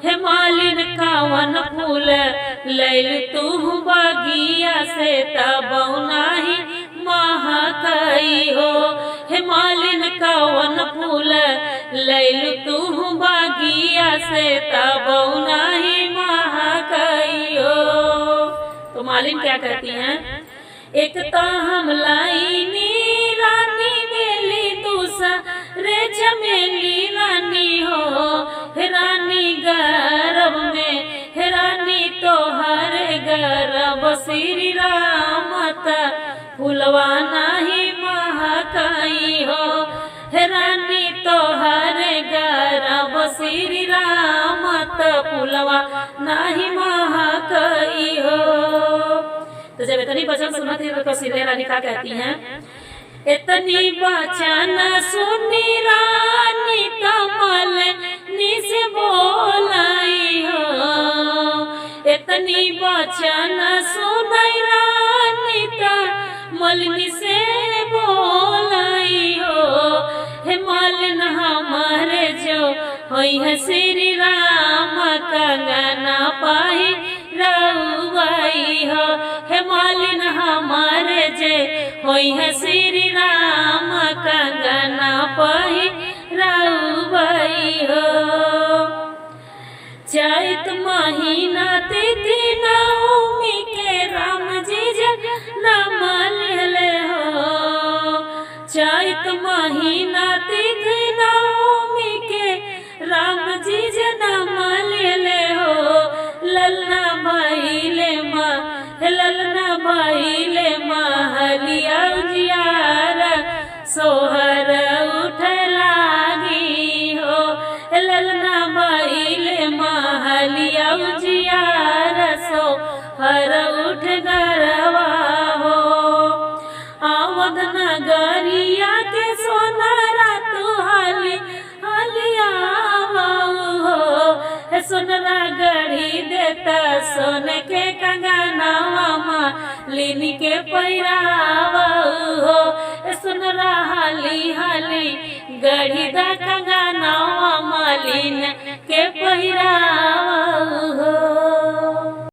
हे मालिन कावन फूल लैल तू बगिया से तब नाही महकई हो। हे मालिन कावन फूल लैल तू बगिया से तब नाही महकई हो। तो मालिन क्या कहती हैं, एक तो हम लाइनी रानी बेली दूसरे चमेली रानी हो। हे रानी गर्भ में हे रानी तोहर गर्भ श्री रामत फुलवा नाही महकई हो। हे रानी तोहर गर्भ श्री रामत फुलवा नाही महकई हो। तो जब इतनी वचन सुना थी तो सीधे रानी क्या कहती हैं, इतनी वचन सुनी रानी कमल निस बोलाई हो। इतनी वचन सुनाई रानी कमल से बोलाई हो। हे मालिन हमारे जो होई है श्री राम कंगना पाही रउआई हो। हे मालिन हमारे जे होई है श्री राम कंगना पाही रउआई हो। चैत महीना तिथि नवमी के राम जी जन्म लेले हो। चैत महीना तिथि नवमी के राम जी जन्म लेले हो। ललना भइले ललना भइले महलिया उजियार सोहर उठ लागी हो। ललना भइले महलिया उजियार सोहर उठ गरवा हो। आवद नगरिया के सोनारा तू हाली हालिया हो। सोनरा गढ़ी देता सोन के कंगनावा मालिन के पैरावा हो। सोनरा हाली हाली गढ़ी दा कंगनावा मालिन के पैरावा